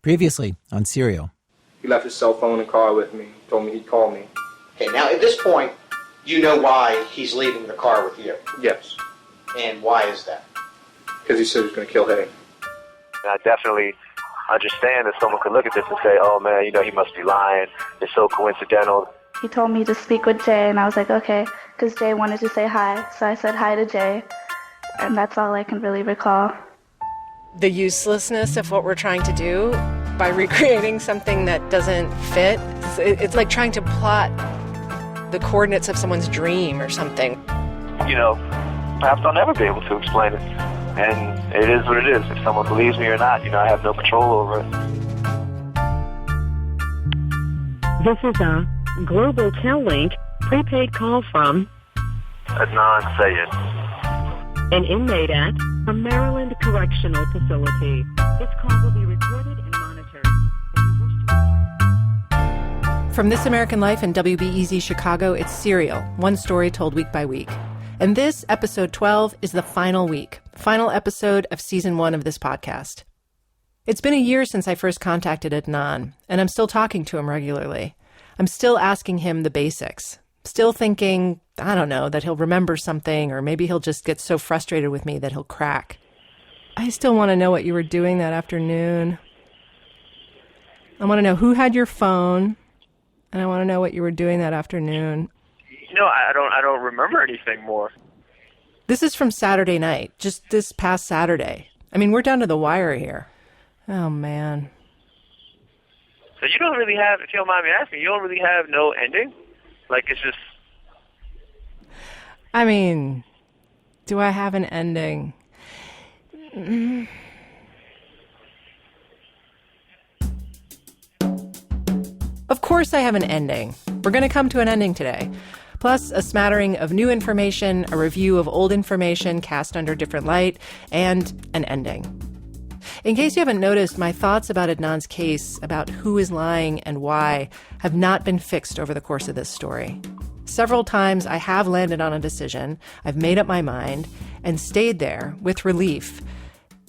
Previously on Serial. He left his cell phone in the car with me. He told me he'd call me. Okay, now at this point, you know why he's leaving the car with you. Yes. And why is that? Because he said he was going to kill Hay. I definitely understand that someone could look at this and say, oh man, he must be lying. It's so coincidental. He told me to speak with Jay, and I was like, okay, because Jay wanted to say hi. So I said hi to Jay, and that's all I can really recall. The uselessness of what we're trying to do by recreating something that doesn't fit. It's like trying to plot the coordinates of someone's dream or something. Perhaps I'll never be able to explain it. And it is what it is. If someone believes me or not, I have no control over it. This is a Global Tel-Link prepaid call from Adnan Syed, an inmate at a Maryland Correctional Facility. This call will be recorded and monitored. From This American Life and WBEZ Chicago, it's Serial, one story told week by week. And this, episode 12, is the final week, final episode of season 1 of this podcast. It's been a year since I first contacted Adnan, and I'm still talking to him regularly. I'm still asking him the basics, still thinking, I don't know, that he'll remember something, or maybe he'll just get so frustrated with me that he'll crack. I still want to know what you were doing that afternoon. I want to know who had your phone, and I want to know what you were doing that afternoon. I don't remember anything more. This is from Saturday night, just this past Saturday. I mean, we're down to the wire here. Oh, man. So you don't really have, if you don't mind me asking, you don't really have no ending? Like, it's just... I mean, do I have an ending? Of course I have an ending. We're going to come to an ending today. Plus a smattering of new information, a review of old information cast under different light, and an ending. In case you haven't noticed, my thoughts about Adnan's case, about who is lying and why, have not been fixed over the course of this story. Several times I have landed on a decision, I've made up my mind, and stayed there with relief.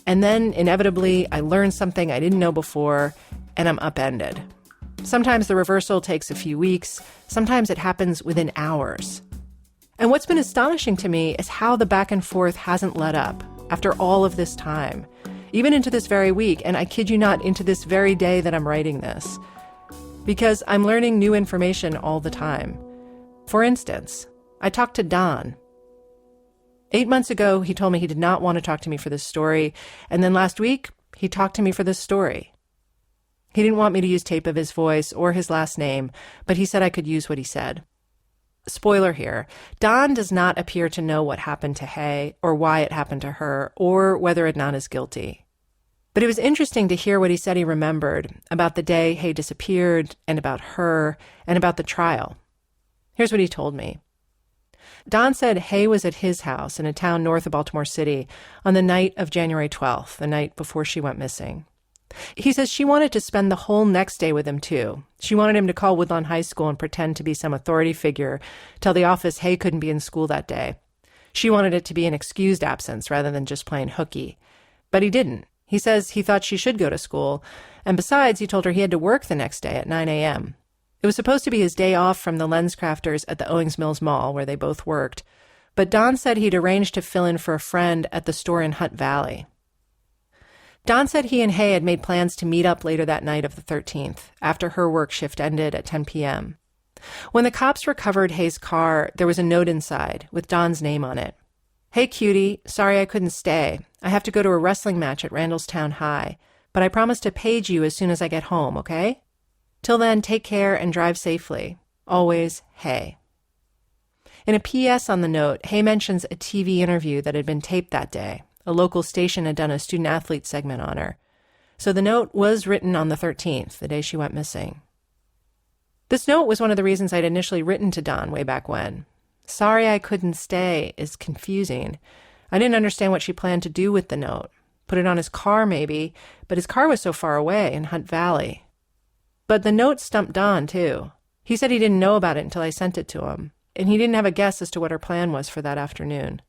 And then, inevitably, I learn something I didn't know before, and I'm upended. Sometimes the reversal takes a few weeks, sometimes it happens within hours. And what's been astonishing to me is how the back and forth hasn't let up after all of this time. Even into this very week, and I kid you not, into this very day that I'm writing this. Because I'm learning new information all the time. For instance, I talked to Don. 8 months ago, he told me he did not want to talk to me for this story, and then last week, he talked to me for this story. He didn't want me to use tape of his voice or his last name, but he said I could use what he said. Spoiler here, Don does not appear to know what happened to Hay or why it happened to her or whether Adnan is guilty. But it was interesting to hear what he said he remembered about the day Hay disappeared and about her and about the trial. Here's what he told me. Don said Hay was at his house in a town north of Baltimore City on the night of January 12th, the night before she went missing. He says she wanted to spend the whole next day with him, too. She wanted him to call Woodlawn High School and pretend to be some authority figure, tell the office Hay couldn't be in school that day. She wanted it to be an excused absence rather than just playing hooky. But he didn't. He says he thought she should go to school, and besides, he told her he had to work the next day at 9 a.m. It was supposed to be his day off from the lens crafters at the Owings Mills Mall, where they both worked. But Don said he'd arranged to fill in for a friend at the store in Hunt Valley. Don said he and Hay had made plans to meet up later that night of the 13th, after her work shift ended at 10 p.m. When the cops recovered Hay's car, there was a note inside with Don's name on it. Hey, cutie, sorry I couldn't stay. I have to go to a wrestling match at Randallstown High, but I promise to page you as soon as I get home, okay? Till then, take care and drive safely. Always, Hay. In a P.S. on the note, Hay mentions a TV interview that had been taped that day. A local station had done a student-athlete segment on her. So the note was written on the 13th, the day she went missing. This note was one of the reasons I'd initially written to Don way back when. Sorry I couldn't stay is confusing. I didn't understand what she planned to do with the note. Put it on his car, maybe, but his car was so far away in Hunt Valley. But the note stumped Don, too. He said he didn't know about it until I sent it to him, and he didn't have a guess as to what her plan was for that afternoon.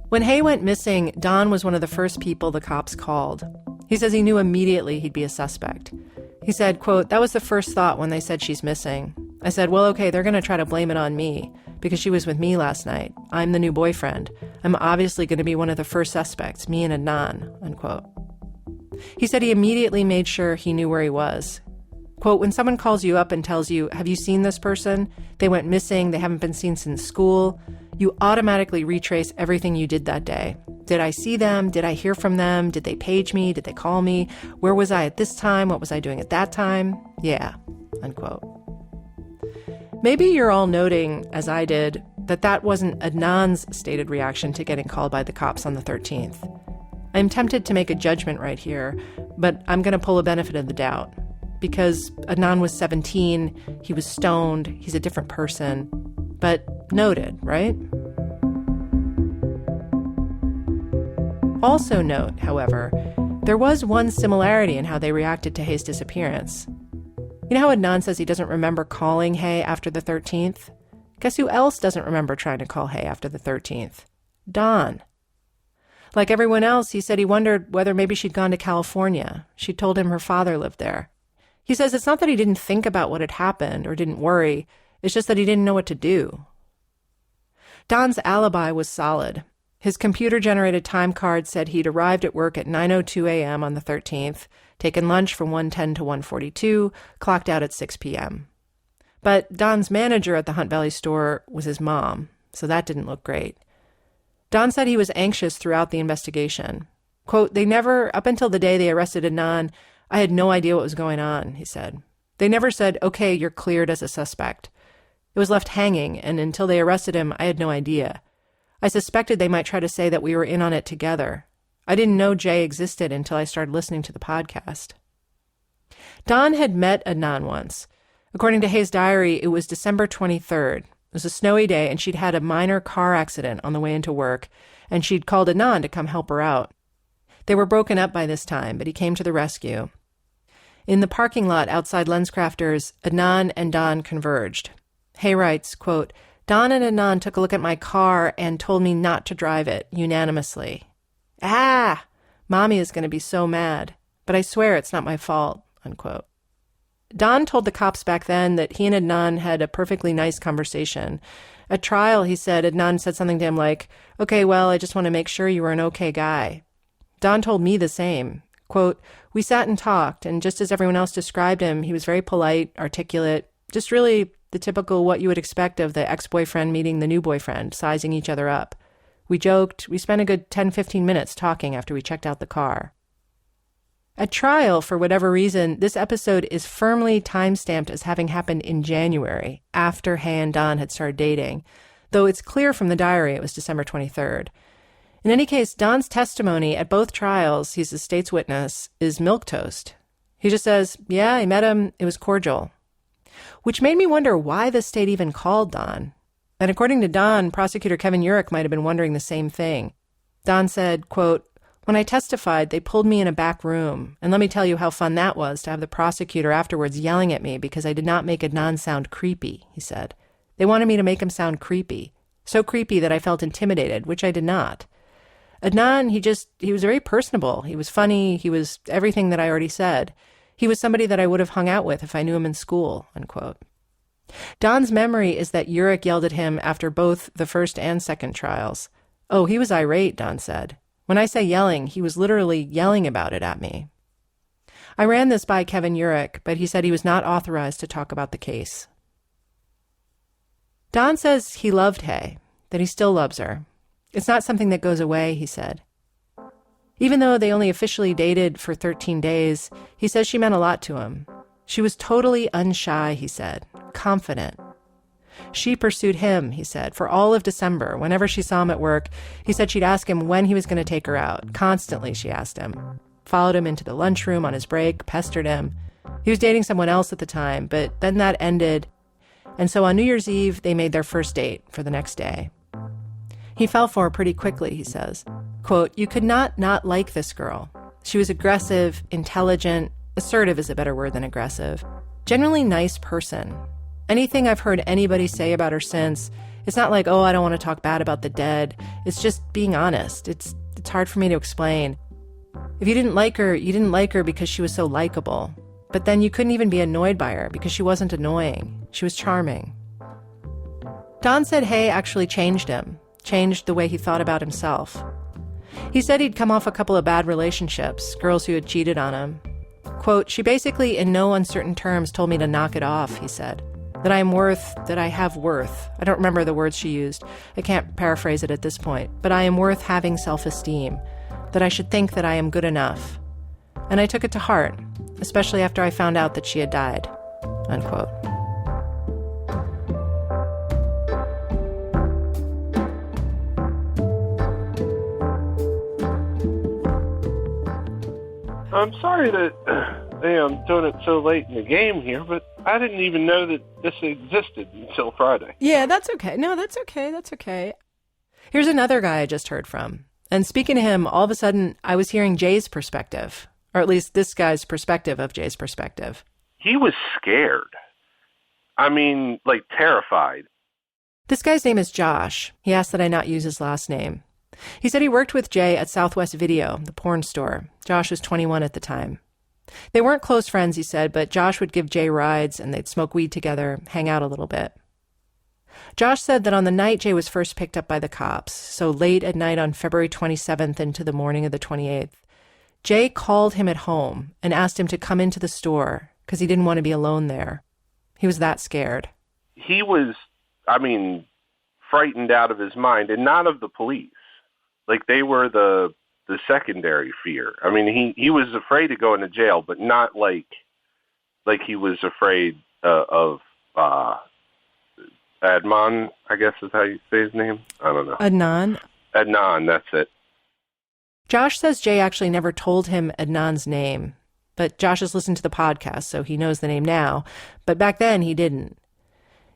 When Hay went missing, Don was one of the first people the cops called. He says he knew immediately he'd be a suspect. He said, quote, "That was the first thought when they said she's missing. I said, well, okay, they're going to try to blame it on me because she was with me last night. I'm the new boyfriend. I'm obviously going to be one of the first suspects, me and Adnan," unquote. He said he immediately made sure he knew where he was. Quote, "When someone calls you up and tells you, have you seen this person? They went missing. They haven't been seen since school. You automatically retrace everything you did that day. Did I see them? Did I hear from them? Did they page me? Did they call me? Where was I at this time? What was I doing at that time? Yeah," unquote. Maybe you're all noting, as I did, that wasn't Adnan's stated reaction to getting called by the cops on the 13th. I'm tempted to make a judgment right here, but I'm going to pull a benefit of the doubt. Because Adnan was 17, he was stoned, he's a different person. But noted, right? Also note, however, there was one similarity in how they reacted to Hay's disappearance. You know how Adnan says he doesn't remember calling Hay after the 13th? Guess who else doesn't remember trying to call Hay after the 13th? Dawn. Like everyone else, he said he wondered whether maybe she'd gone to California. She told him her father lived there. He says it's not that he didn't think about what had happened or didn't worry, it's just that he didn't know what to do. Don's alibi was solid. His computer-generated time card said he'd arrived at work at 9:02 a.m. on the 13th, taken lunch from 1:10 to 1:42, clocked out at 6 p.m. But Don's manager at the Hunt Valley store was his mom, so that didn't look great. Don said he was anxious throughout the investigation. Quote, up until the day they arrested Adnan, I had no idea what was going on, he said. They never said, okay, you're cleared as a suspect. It was left hanging, and until they arrested him, I had no idea. I suspected they might try to say that we were in on it together. I didn't know Jay existed until I started listening to the podcast. Don had met Adnan once. According to Hay's diary, it was December 23rd. It was a snowy day, and she'd had a minor car accident on the way into work, and she'd called Adnan to come help her out. They were broken up by this time, but he came to the rescue. In the parking lot outside LensCrafters, Adnan and Don converged. Hay writes, quote, Don and Adnan took a look at my car and told me not to drive it, unanimously. Ah! Mommy is going to be so mad, but I swear it's not my fault, unquote. Don told the cops back then that he and Adnan had a perfectly nice conversation. At trial, he said Adnan said something to him like, okay, well, I just want to make sure you were an okay guy. Don told me the same. Quote, we sat and talked, and just as everyone else described him, he was very polite, articulate, just really the typical what you would expect of the ex-boyfriend meeting the new boyfriend, sizing each other up. We joked. We spent a good 10-15 minutes talking after we checked out the car. At trial, for whatever reason, this episode is firmly time-stamped as having happened in January, after Hay and Don had started dating, though it's clear from the diary it was December 23rd. In any case, Don's testimony at both trials, he's the state's witness, is milquetoast. He just says, yeah, I met him, it was cordial. Which made me wonder why the state even called Don. And according to Don, prosecutor Kevin Urich might have been wondering the same thing. Don said, quote, when I testified, they pulled me in a back room, and let me tell you how fun that was to have the prosecutor afterwards yelling at me because I did not make Adnan sound creepy, he said. They wanted me to make him sound creepy. So creepy that I felt intimidated, which I did not. Adnan, he was very personable. He was funny. He was everything that I already said. He was somebody that I would have hung out with if I knew him in school, unquote. Don's memory is that Urich yelled at him after both the first and second trials. Oh, he was irate, Don said. When I say yelling, he was literally yelling about it at me. I ran this by Kevin Urich, but he said he was not authorized to talk about the case. Don says he loved Hay, that he still loves her. It's not something that goes away, he said. Even though they only officially dated for 13 days, he says she meant a lot to him. She was totally unshy, he said, confident. She pursued him, he said, for all of December. Whenever she saw him at work, he said she'd ask him when he was going to take her out. Constantly, she asked him. Followed him into the lunchroom on his break, pestered him. He was dating someone else at the time, but then that ended. And so on New Year's Eve, they made their first date for the next day. He fell for her pretty quickly, he says. Quote, you could not like this girl. She was aggressive, intelligent, assertive is a better word than aggressive. Generally nice person. Anything I've heard anybody say about her since, it's not like, oh, I don't want to talk bad about the dead. It's just being honest. It's hard for me to explain. If you didn't like her, you didn't like her because she was so likable. But then you couldn't even be annoyed by her because she wasn't annoying. She was charming. Don said Hay actually changed him, changed the way he thought about himself. He said he'd come off a couple of bad relationships, girls who had cheated on him. Quote, she basically in no uncertain terms told me to knock it off, he said. That I am worth, that I have worth. I don't remember the words she used. I can't paraphrase it at this point. But I am worth having self-esteem. That I should think that I am good enough. And I took it to heart, especially after I found out that she had died. Unquote. I'm sorry that I'm doing it so late in the game here, but I didn't even know that this existed until Friday. Yeah, that's okay. No, that's okay. That's okay. Here's another guy I just heard from. And speaking to him, all of a sudden, I was hearing Jay's perspective, or at least this guy's perspective of Jay's perspective. He was scared. I mean, like terrified. This guy's name is Josh. He asked that I not use his last name. He said he worked with Jay at Southwest Video, the porn store. Josh was 21 at the time. They weren't close friends, he said, but Josh would give Jay rides and they'd smoke weed together, hang out a little bit. Josh said that on the night Jay was first picked up by the cops, so late at night on February 27th into the morning of the 28th, Jay called him at home and asked him to come into the store because he didn't want to be alone there. He was that scared. He was, frightened out of his mind, and not of the police. Like, they were the secondary fear. I mean, he was afraid of going to jail, but not like he was afraid of Adnan, I guess is how you say his name. I don't know. Adnan, that's it. Josh says Jay actually never told him Adnan's name, but Josh has listened to the podcast, so he knows the name now. But back then, he didn't.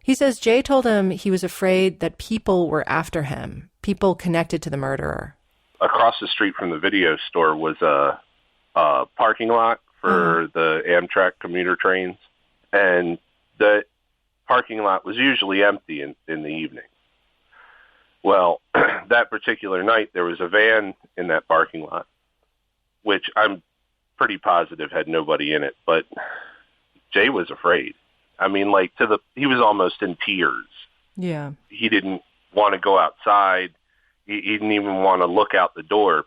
He says Jay told him he was afraid that people were after him, people connected to the murderer. Across the street from the video store was a parking lot for the Amtrak commuter trains, and the parking lot was usually empty in the evening. Well, that particular night, there was a van in that parking lot, which I'm pretty positive had nobody in it, but Jay was afraid. I mean, he was almost in tears. Yeah. He didn't want to go outside. He didn't even want to look out the door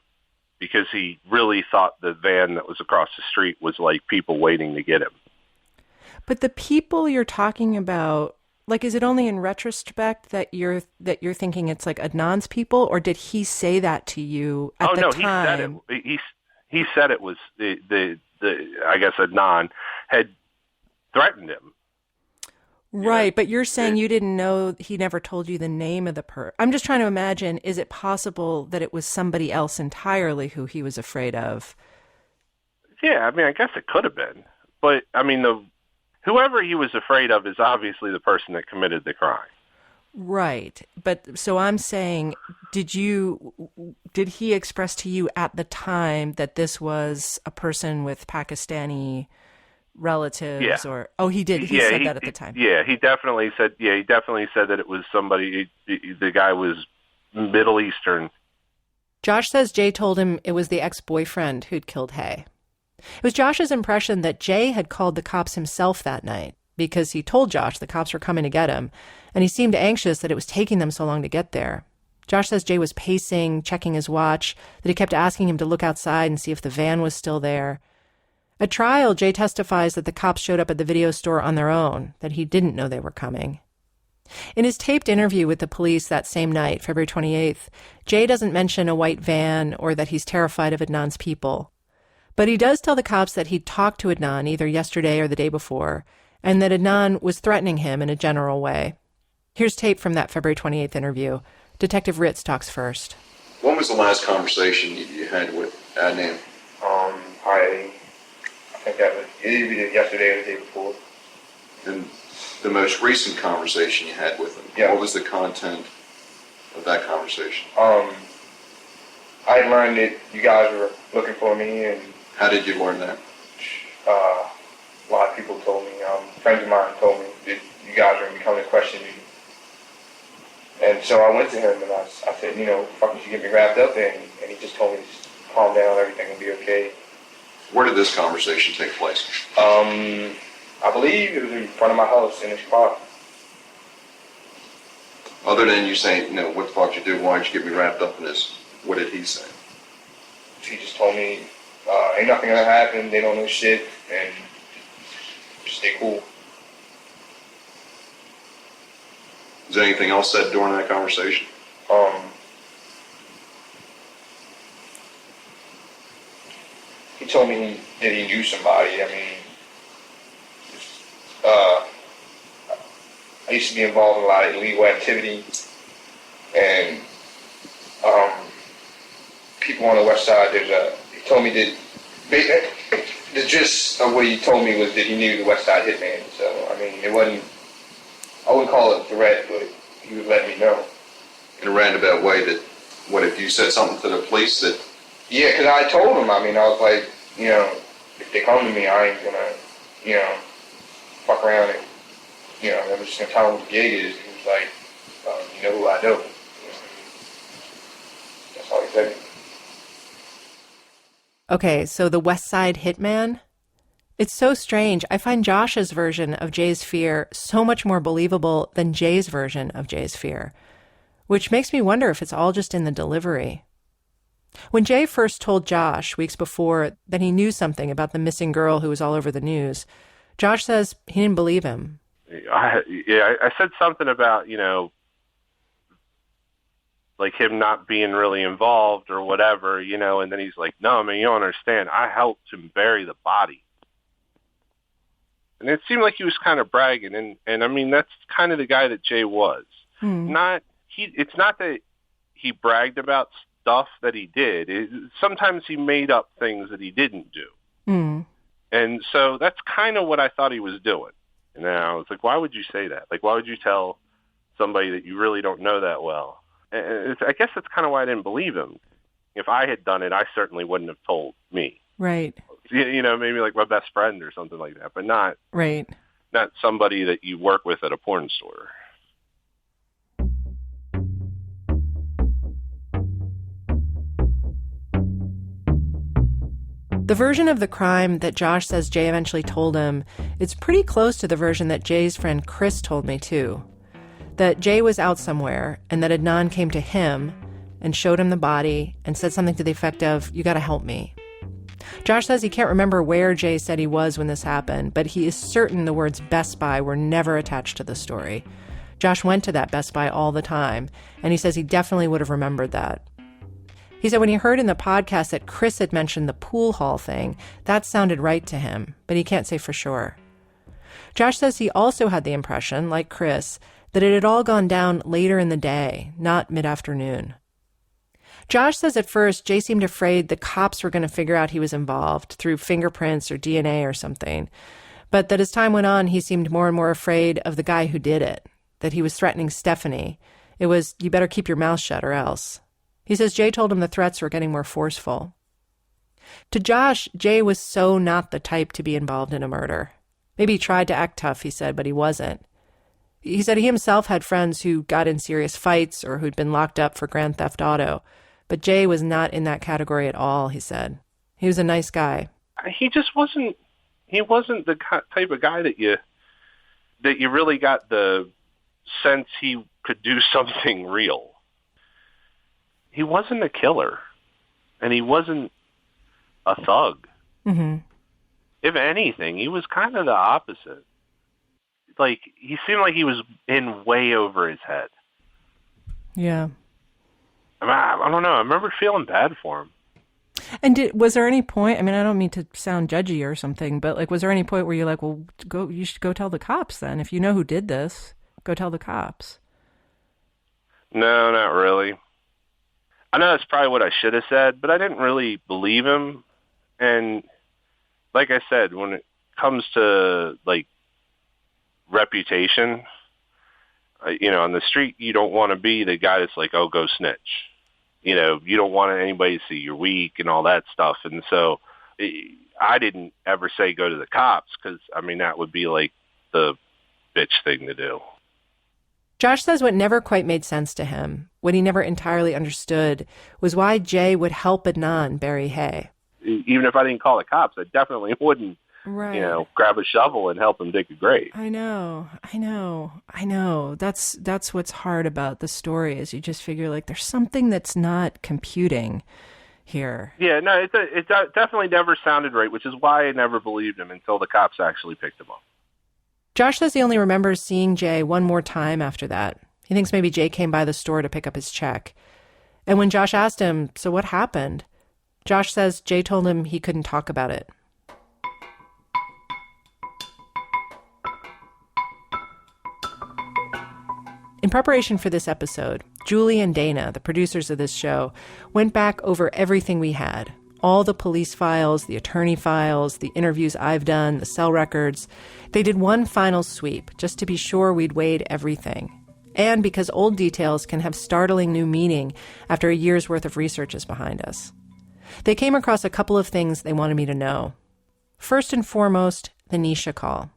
because he really thought the van that was across the street was like people waiting to get him. But the people you're talking about, is it only in retrospect that you're thinking it's like Adnan's people, or did he say that to you at the time? He said it was the I guess Adnan had threatened him. Right, but you're saying you didn't know, he never told you the name of the person. I'm just trying to imagine, is it possible that it was somebody else entirely who he was afraid of? Yeah, I guess it could have been. But, whoever he was afraid of is obviously the person that committed the crime. Right, but so I'm saying, did he express to you at the time that this was a person with Pakistani relatives? Yeah. Or he did. He said that at the time. Yeah, he definitely said that it was somebody. The guy was Middle Eastern. Josh says Jay told him it was the ex-boyfriend who'd killed Hay. It was Josh's impression that Jay had called the cops himself that night because he told Josh the cops were coming to get him, and he seemed anxious that it was taking them so long to get there. Josh says Jay was pacing, checking his watch, that he kept asking him to look outside and see if the van was still there. At trial, Jay testifies that the cops showed up at the video store on their own, that he didn't know they were coming. In his taped interview with the police that same night, February 28th, Jay doesn't mention a white van or that he's terrified of Adnan's people. But he does tell the cops that he'd talked to Adnan either yesterday or the day before, and that Adnan was threatening him in a general way. Here's tape from that February 28th interview. Detective Ritz talks first. When was the last conversation you had with Adnan? I think that was either yesterday or the day before. And the most recent conversation you had with him, Yeah. What was the content of that conversation? I learned that you guys were looking for me, and How did you learn that? a lot of people told me, friends of mine told me that you guys were going to be coming to question me. And so I went to him and I said, fucking you get me wrapped up in, and he just told me calm down, everything will be okay. Where did this conversation take place? I believe it was in front of my house in his car. Other than you saying, what the fuck you do? Why'd you get me wrapped up in this? What did he say? He just told me, ain't nothing gonna happen, they don't know shit, and just stay cool. Is there anything else said during that conversation? He told me that he knew somebody. I mean, I used to be involved in a lot of illegal activity, and people on the west side, he told me that, the gist of what he told me was that he knew the west side hitman. So, I mean, I wouldn't call it a threat, but he would let me know. In a roundabout way, that, what if you said something to the police that... Yeah, because I told him, I was like, if they come to me, I ain't gonna, fuck around and, I'm just gonna tell him what the gig is. He was like, you know who I know. That's all he said. Okay, so the West Side hitman? It's so strange. I find Josh's version of Jay's fear so much more believable than Jay's version of Jay's fear, which makes me wonder if it's all just in the delivery. When Jay first told Josh weeks before that he knew something about the missing girl who was all over the news, Josh says he didn't believe him. I said something about, like him not being really involved or whatever, and then he's like, no, man, you don't understand. I helped him bury the body. And it seemed like he was kind of bragging, and I mean, that's kind of the guy that Jay was. It's not that he bragged about stuff that he did. Sometimes he made up things that he didn't do. And so that's kind of what I thought he was doing. And then I was like, why would you say that? Like, why would you tell somebody that you really don't know that well? And I guess that's kind of why I didn't believe him. If I had done it, I certainly wouldn't have told me. Right. Maybe like my best friend or something like that, but not somebody that you work with at a porn store. The version of the crime that Josh says Jay eventually told him, it's pretty close to the version that Jay's friend Chris told me too. That Jay was out somewhere and that Adnan came to him and showed him the body and said something to the effect of, you gotta help me. Josh says he can't remember where Jay said he was when this happened, but he is certain the words Best Buy were never attached to the story. Josh went to that Best Buy all the time, and he says he definitely would have remembered that. He said when he heard in the podcast that Chris had mentioned the pool hall thing, that sounded right to him, but he can't say for sure. Josh says he also had the impression, like Chris, that it had all gone down later in the day, not mid-afternoon. Josh says at first Jay seemed afraid the cops were going to figure out he was involved through fingerprints or DNA or something, but that as time went on, he seemed more and more afraid of the guy who did it, that he was threatening Stephanie. It was, you better keep your mouth shut or else. He says Jay told him the threats were getting more forceful. To Josh, Jay was so not the type to be involved in a murder. Maybe he tried to act tough, he said, but he wasn't. He said he himself had friends who got in serious fights or who'd been locked up for grand theft auto. But Jay was not in that category at all, he said. He was a nice guy. He just wasn't, the type of guy that you really got the sense he could do something real. He wasn't a killer, and he wasn't a thug. Mm-hmm. If anything, he was kind of the opposite. Like, he seemed like he was in way over his head. Yeah. I don't know. I remember feeling bad for him. And was there any point, I mean, I don't mean to sound judgy or something, but like, was there any point where you're like, well, you should go tell the cops then. If you know who did this, go tell the cops. No, not really. I know that's probably what I should have said, but I didn't really believe him. And like I said, when it comes to like reputation, on the street, you don't want to be the guy that's like, oh, go snitch. You don't want anybody to see you're weak and all that stuff. And so I didn't ever say go to the cops because, I mean, that would be like the bitch thing to do. Josh says what never quite made sense to him, what he never entirely understood, was why Jay would help Adnan bury Hay. Even if I didn't call the cops, I definitely wouldn't, grab a shovel and help him dig a grave. I know. That's what's hard about the story is you just figure like there's something that's not computing here. Yeah, no, it definitely never sounded right, which is why I never believed him until the cops actually picked him up. Josh says he only remembers seeing Jay one more time after that. He thinks maybe Jay came by the store to pick up his check. And when Josh asked him, so what happened? Josh says Jay told him he couldn't talk about it. In preparation for this episode, Julie and Dana, the producers of this show, went back over everything we had. All the police files, the attorney files, the interviews I've done, the cell records. They did one final sweep just to be sure we'd weighed everything. And because old details can have startling new meaning after a year's worth of research is behind us. They came across a couple of things they wanted me to know. First and foremost, the Nisha call.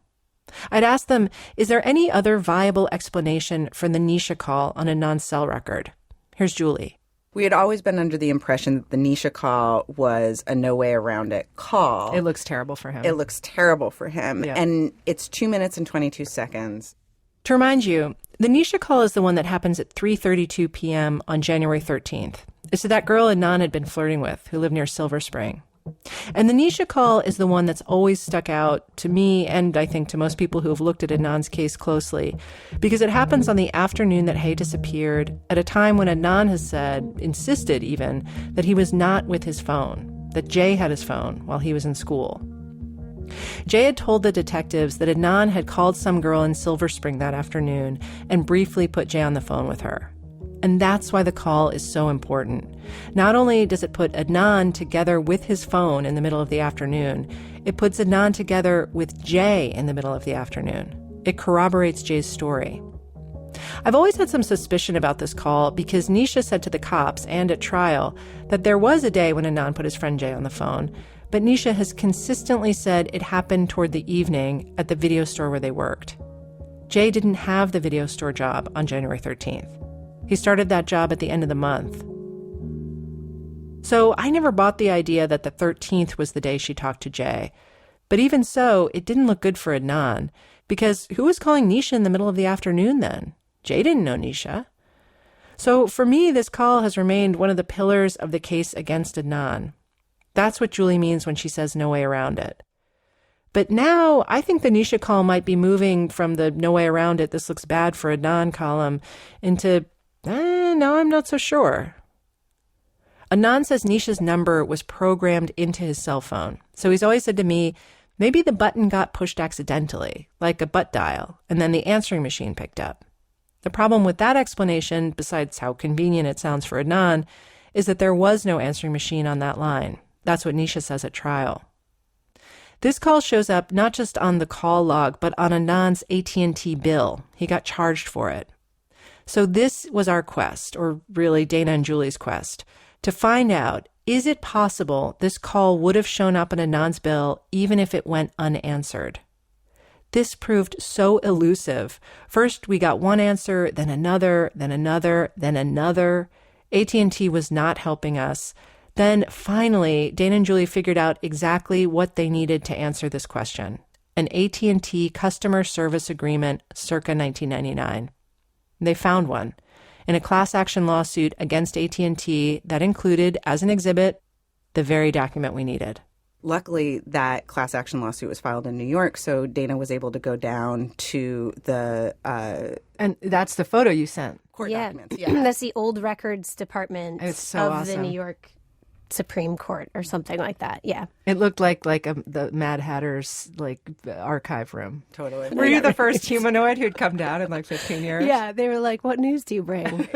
I'd asked them, is there any other viable explanation for the Nisha call on a non-cell record? Here's Julie. We had always been under the impression that the Nisha call was a no way around it call. It looks terrible for him. Yeah. And it's 2 minutes and 22 seconds. To remind you, the Nisha call is the one that happens at 3:32 p.m. on January 13th. It's to that girl Adnan had been flirting with who lived near Silver Spring. And the Nisha call is the one that's always stuck out to me and I think to most people who have looked at Adnan's case closely because it happens on the afternoon that Hay disappeared at a time when Adnan has said, insisted even, that he was not with his phone, that Jay had his phone while he was in school. Jay had told the detectives that Adnan had called some girl in Silver Spring that afternoon and briefly put Jay on the phone with her. And that's why the call is so important. Not only does it put Adnan together with his phone in the middle of the afternoon, it puts Adnan together with Jay in the middle of the afternoon. It corroborates Jay's story. I've always had some suspicion about this call because Nisha said to the cops and at trial that there was a day when Adnan put his friend Jay on the phone, but Nisha has consistently said it happened toward the evening at the video store where they worked. Jay didn't have the video store job on January 13th. He started that job at the end of the month. So I never bought the idea that the 13th was the day she talked to Jay. But even so, it didn't look good for Adnan, because who was calling Nisha in the middle of the afternoon then? Jay didn't know Nisha. So for me, this call has remained one of the pillars of the case against Adnan. That's what Julie means when she says no way around it. But now I think the Nisha call might be moving from the no way around it, this looks bad for Adnan column into no, I'm not so sure. Adnan says Nisha's number was programmed into his cell phone. So he's always said to me, maybe the button got pushed accidentally, like a butt dial, and then the answering machine picked up. The problem with that explanation, besides how convenient it sounds for Adnan, is that there was no answering machine on that line. That's what Nisha says at trial. This call shows up not just on the call log, but on Adnan's AT&T bill. He got charged for it. So this was our quest, or really Dana and Julie's quest, to find out, is it possible this call would have shown up on Adnan's bill even if it went unanswered? This proved so elusive. First, we got one answer, then another, then another, then another. AT&T was not helping us. Then finally, Dana and Julie figured out exactly what they needed to answer this question. An AT&T customer service agreement circa 1999. They found one in a class action lawsuit against AT&T that included, as an exhibit, the very document we needed. Luckily, that class action lawsuit was filed in New York, so Dana was able to go down to the... and that's the photo you sent. Court documents. Yeah. That's the old records department of awesome. The New York Supreme Court or something like that. Yeah. It looked like the Mad Hatter's archive room. Totally. Were you the first humanoid who'd come down in 15 years? Yeah. They were like, what news do you bring?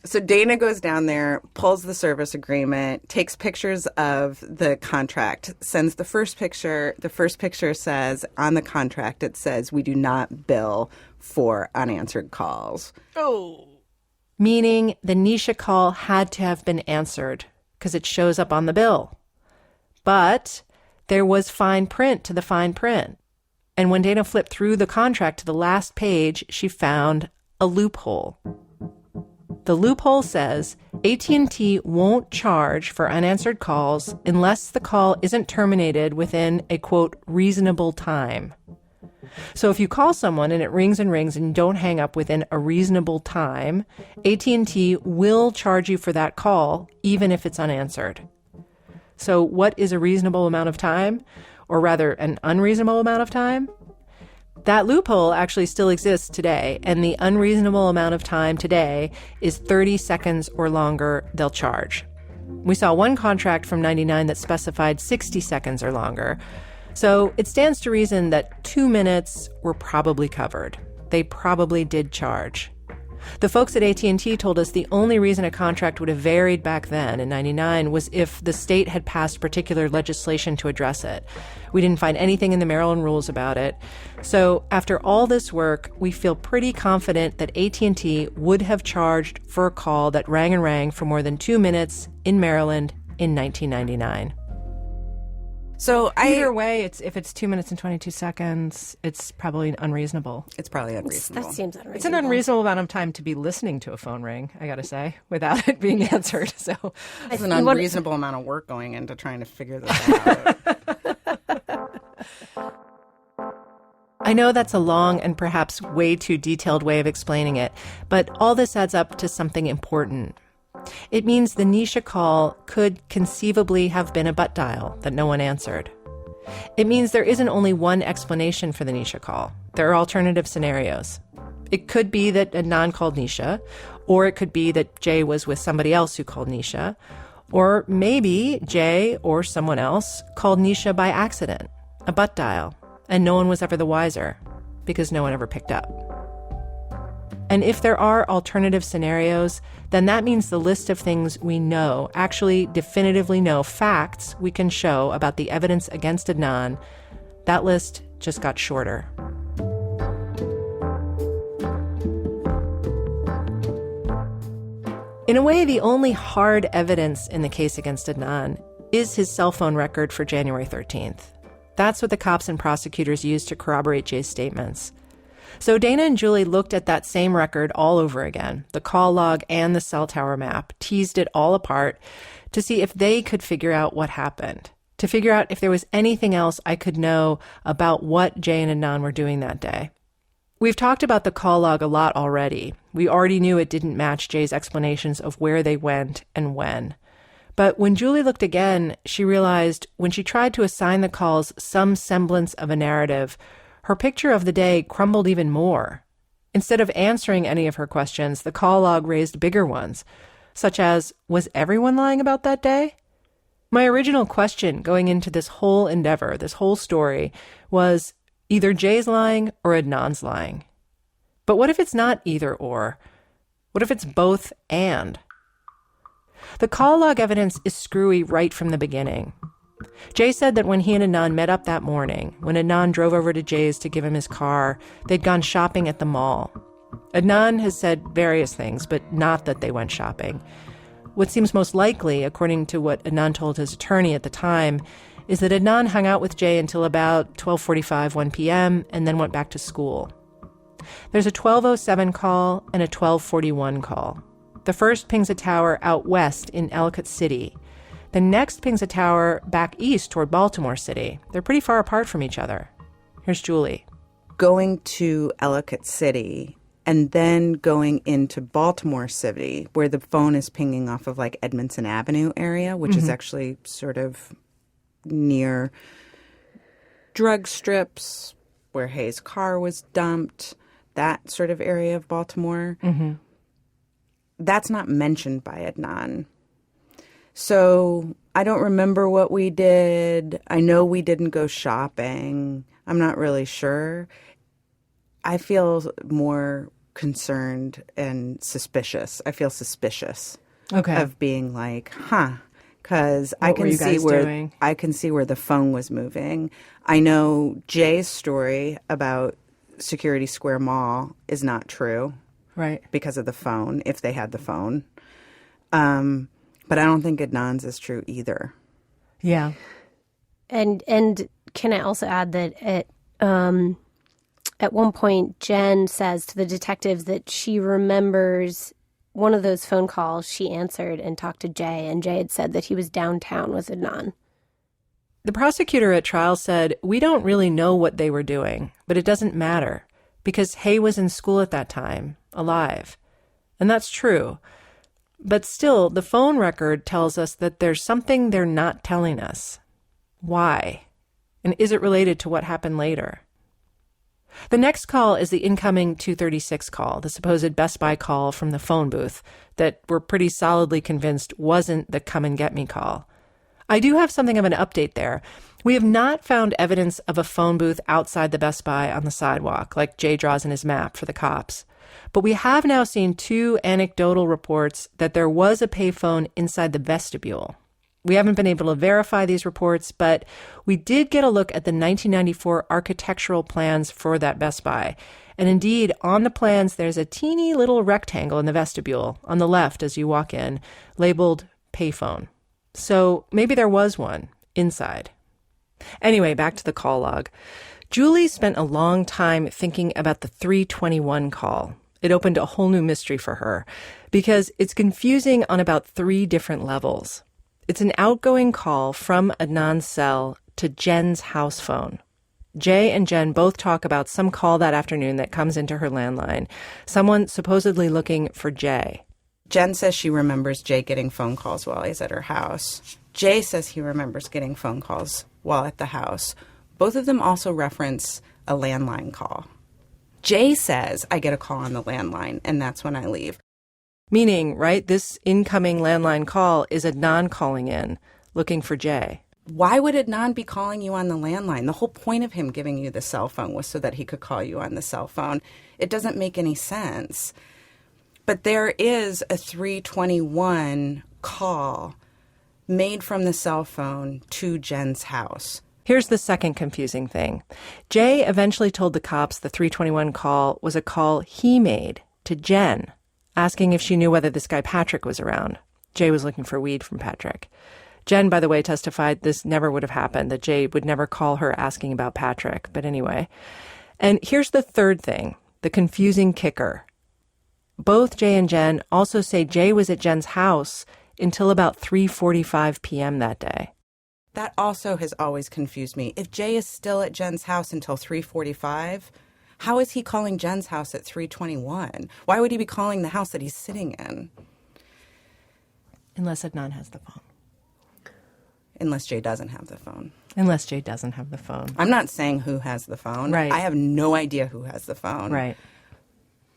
So Dana goes down there, pulls the service agreement, takes pictures of the contract, sends the first picture. The first picture says, on the contract, it says, we do not bill for unanswered calls. Oh. Meaning the Nisha call had to have been answered, because it shows up on the bill. But there was fine print to the fine print. And when Dana flipped through the contract to the last page, she found a loophole. The loophole says AT&T won't charge for unanswered calls unless the call isn't terminated within a, quote, reasonable time. So if you call someone and it rings and rings and you don't hang up within a reasonable time, AT&T will charge you for that call, even if it's unanswered. So what is a reasonable amount of time? Or rather, an unreasonable amount of time? That loophole actually still exists today, and the unreasonable amount of time today is 30 seconds or longer they'll charge. We saw one contract from '99 that specified 60 seconds or longer. So it stands to reason that 2 minutes were probably covered. They probably did charge. The folks at AT&T told us the only reason a contract would have varied back then in '99 was if the state had passed particular legislation to address it. We didn't find anything in the Maryland rules about it. So after all this work, we feel pretty confident that AT&T would have charged for a call that rang and rang for more than 2 minutes in Maryland in 1999. So either way, if it's 2 minutes and 22 seconds, it's probably unreasonable. It's probably unreasonable. That seems unreasonable. It's an unreasonable amount of time to be listening to a phone ring, I got to say, without it being answered. So it's an unreasonable amount of work going into trying to figure this out. I know that's a long and perhaps way too detailed way of explaining it, but all this adds up to something important. It means the Nisha call could conceivably have been a butt dial that no one answered. It means there isn't only one explanation for the Nisha call. There are alternative scenarios. It could be that Adnan called Nisha, or it could be that Jay was with somebody else who called Nisha, or maybe Jay or someone else called Nisha by accident, a butt dial, and no one was ever the wiser because no one ever picked up. And if there are alternative scenarios, then that means the list of things we know, actually definitively know, facts we can show about the evidence against Adnan, that list just got shorter. In a way, the only hard evidence in the case against Adnan is his cell phone record for January 13th. That's what the cops and prosecutors used to corroborate Jay's statements. So Dana and Julie looked at that same record all over again, the call log and the cell tower map, teased it all apart to see if they could figure out what happened, to figure out if there was anything else I could know about what Jay and Adnan were doing that day. We've talked about the call log a lot already. We already knew it didn't match Jay's explanations of where they went and when. But when Julie looked again, she realized when she tried to assign the calls some semblance of a narrative, her picture of the day crumbled even more. Instead of answering any of her questions, the call log raised bigger ones, such as, was everyone lying about that day? My original question going into this whole endeavor, this whole story, was either Jay's lying or Adnan's lying. But what if it's not either or? What if it's both and? The call log evidence is screwy right from the beginning. Jay said that when he and Adnan met up that morning, when Adnan drove over to Jay's to give him his car, they'd gone shopping at the mall. Adnan has said various things, but not that they went shopping. What seems most likely, according to what Adnan told his attorney at the time, is that Adnan hung out with Jay until about 12:45, 1 p.m., and then went back to school. There's a 12:07 call and a 12:41 call. The first pings a tower out west in Ellicott City. The next pings a tower back east toward Baltimore City. They're pretty far apart from each other. Here's Julie. Going to Ellicott City and then going into Baltimore City, where the phone is pinging off of like Edmondson Avenue area, which is actually sort of near drug strips where Hayes' car was dumped, that sort of area of Baltimore. That's not mentioned by Adnan. So I don't remember what we did. I know we didn't go shopping. I'm not really sure. I feel more concerned and suspicious. I feel suspicious of being like, because I can see where the phone was moving. I know Jay's story about Security Square Mall is not true. Right. Because of the phone, if they had the phone. But I don't think Adnan's is true either. Yeah. And can I also add that At one point, Jen says to the detectives that she remembers one of those phone calls she answered and talked to Jay, and Jay had said that he was downtown with Adnan. The prosecutor at trial said, "We don't really know what they were doing, but it doesn't matter because Hay was in school at that time, alive." And that's true. But still, the phone record tells us that there's something they're not telling us. Why? And is it related to what happened later? The next call is the incoming 236 call, the supposed Best Buy call from the phone booth that we're pretty solidly convinced wasn't the come and get me call. I do have something of an update there. We have not found evidence of a phone booth outside the Best Buy on the sidewalk, like Jay draws in his map for the cops. But we have now seen 2 anecdotal reports that there was a payphone inside the vestibule. We haven't been able to verify these reports, but we did get a look at the 1994 architectural plans for that Best Buy. And indeed, on the plans, there's a teeny little rectangle in the vestibule on the left as you walk in, labeled payphone. So maybe there was one inside. Anyway, back to the call log. Julie spent a long time thinking about the 321 call. It opened a whole new mystery for her because it's confusing on about 3 different levels. It's an outgoing call from Adnan's cell to Jen's house phone. Jay and Jen both talk about some call that afternoon that comes into her landline, someone supposedly looking for Jay. Jen says she remembers Jay getting phone calls while he's at her house. Jay says he remembers getting phone calls while at the house. Both of them also reference a landline call. Jay says, I get a call on the landline, and that's when I leave. Meaning, right, this incoming landline call is Adnan calling in, looking for Jay. Why would Adnan be calling you on the landline? The whole point of him giving you the cell phone was so that he could call you on the cell phone. It doesn't make any sense. But there is a 321 call made from the cell phone to Jen's house. Here's the second confusing thing. Jay eventually told the cops the 321 call was a call he made to Jen, asking if she knew whether this guy Patrick was around. Jay was looking for weed from Patrick. Jen, by the way, testified this never would have happened, that Jay would never call her asking about Patrick. But anyway. And here's the third thing, the confusing kicker. Both Jay and Jen also say Jay was at Jen's house until about 3:45 p.m. that day. That also has always confused me. If Jay is still at Jen's house until 3:45, how is he calling Jen's house at 3:21? Why would he be calling the house that he's sitting in? Unless Adnan has the phone. Unless Jay doesn't have the phone. Unless Jay doesn't have the phone. I'm not saying who has the phone. Right. I have no idea who has the phone. Right.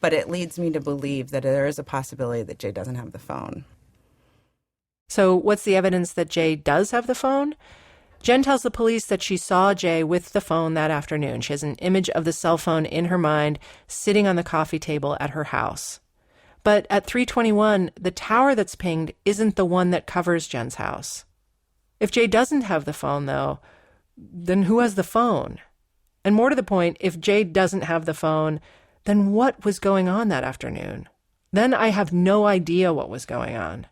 But it leads me to believe that there is a possibility that Jay doesn't have the phone. So what's the evidence that Jay does have the phone? Jen tells the police that she saw Jay with the phone that afternoon. She has an image of the cell phone in her mind sitting on the coffee table at her house. But at 3:21, the tower that's pinged isn't the one that covers Jen's house. If Jay doesn't have the phone, though, then who has the phone? And more to the point, if Jay doesn't have the phone, then what was going on that afternoon? Then I have no idea what was going on.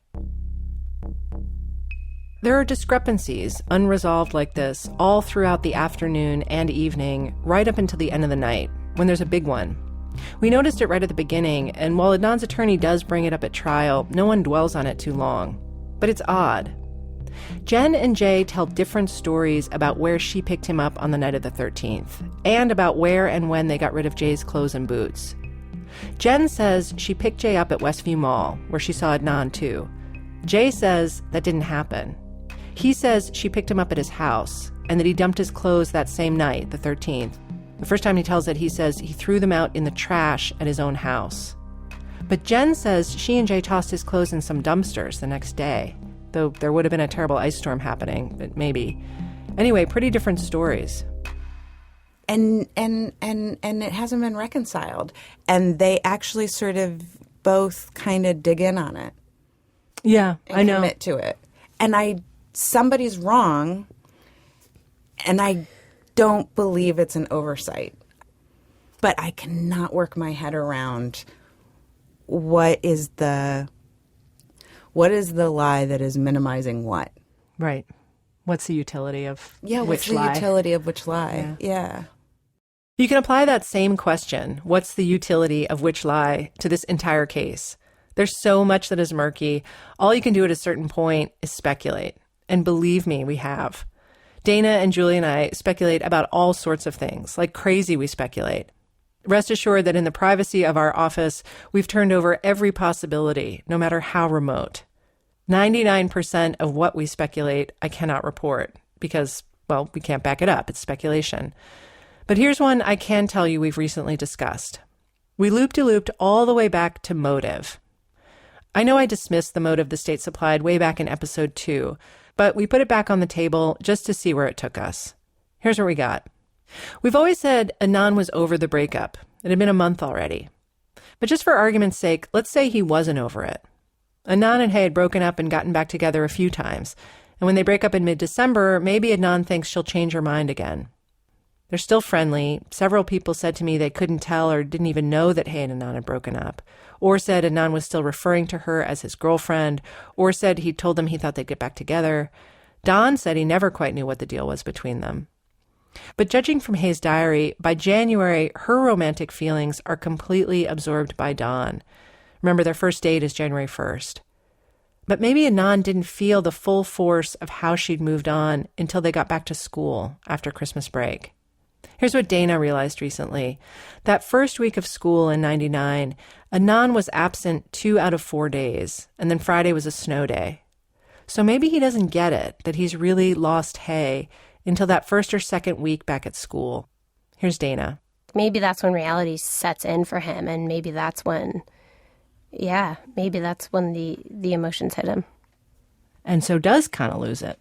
There are discrepancies, unresolved like this, all throughout the afternoon and evening, right up until the end of the night, when there's a big one. We noticed it right at the beginning, and while Adnan's attorney does bring it up at trial, no one dwells on it too long. But it's odd. Jen and Jay tell different stories about where she picked him up on the night of the 13th, and about where and when they got rid of Jay's clothes and boots. Jen says she picked Jay up at Westview Mall, where she saw Adnan too. Jay says that didn't happen. He says she picked him up at his house, and that he dumped his clothes that same night, the 13th. The first time he tells it, he says he threw them out in the trash at his own house. But Jen says she and Jay tossed his clothes in some dumpsters the next day, though there would have been a terrible ice storm happening, but maybe. Anyway, pretty different stories. And it hasn't been reconciled. And they actually sort of both kind of dig in on it. Yeah, I know. Commit to it. And somebody's wrong, and I don't believe it's an oversight. But I cannot work my head around what is the lie that is minimizing what? Right. What's the utility of which lie? Yeah, what's the utility of which lie? Yeah. You can apply that same question, what's the utility of which lie, to this entire case. There's so much that is murky. All you can do at a certain point is speculate. And believe me, we have. Dana and Julie and I speculate about all sorts of things. Like crazy, we speculate. Rest assured that in the privacy of our office, we've turned over every possibility, no matter how remote. 99% of what we speculate, I cannot report because, well, we can't back it up. It's speculation. But here's one I can tell you we've recently discussed. We loop-de-looped all the way back to motive. I know I dismissed the motive the state supplied way back in episode 2, but we put it back on the table just to see where it took us. Here's what we got. We've always said Adnan was over the breakup. It had been a month already. But just for argument's sake, let's say he wasn't over it. Adnan and Hay had broken up and gotten back together a few times. And when they break up in mid-December, maybe Adnan thinks she'll change her mind again. They're still friendly. Several people said to me they couldn't tell or didn't even know that Hay and Adnan had broken up, or said Adnan was still referring to her as his girlfriend, or said he told them he thought they'd get back together. Don said he never quite knew what the deal was between them. But judging from Hay's diary, by January, her romantic feelings are completely absorbed by Don. Remember, their first date is January 1st. But maybe Adnan didn't feel the full force of how she'd moved on until they got back to school after Christmas break. Here's what Dana realized recently. That first week of school in 99, Adnan was absent 2 out of 4 days, and then Friday was a snow day. So maybe he doesn't get it, that he's really lost Hay until that first or second week back at school. Here's Dana. Maybe that's when reality sets in for him, and maybe that's when, the emotions hit him. And so does kind of lose it.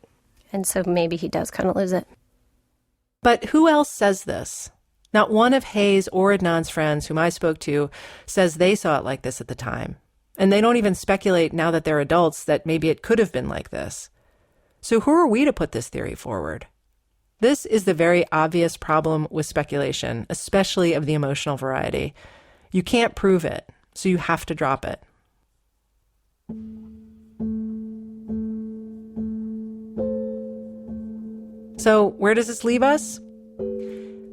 And so maybe he does kind of lose it. But who else says this? Not one of Hay's or Adnan's friends whom I spoke to says they saw it like this at the time. And they don't even speculate now that they're adults that maybe it could have been like this. So who are we to put this theory forward? This is the very obvious problem with speculation, especially of the emotional variety. You can't prove it, so you have to drop it. So where does this leave us?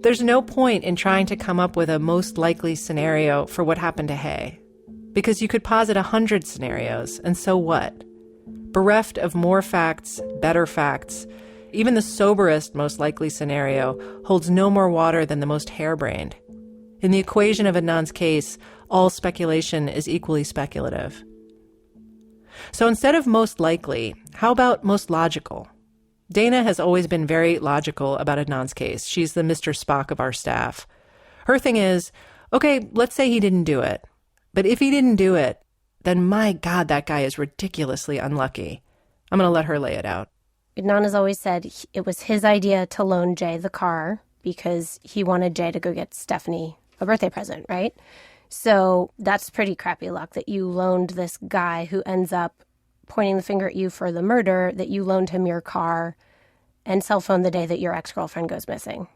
There's no point in trying to come up with a most likely scenario for what happened to Hay, because you could posit 100 scenarios, and so what? Bereft of more facts, better facts, even the soberest most likely scenario holds no more water than the most harebrained. In the equation of Adnan's case, all speculation is equally speculative. So instead of most likely, how about most logical? Dana has always been very logical about Adnan's case. She's the Mr. Spock of our staff. Her thing is, okay, let's say he didn't do it. But if he didn't do it, then my God, that guy is ridiculously unlucky. I'm going to let her lay it out. Adnan has always said it was his idea to loan Jay the car because he wanted Jay to go get Stephanie a birthday present, right? So that's pretty crappy luck that you loaned this guy who ends up pointing the finger at you for the murder, that you loaned him your car and cell phone the day that your ex-girlfriend goes missing.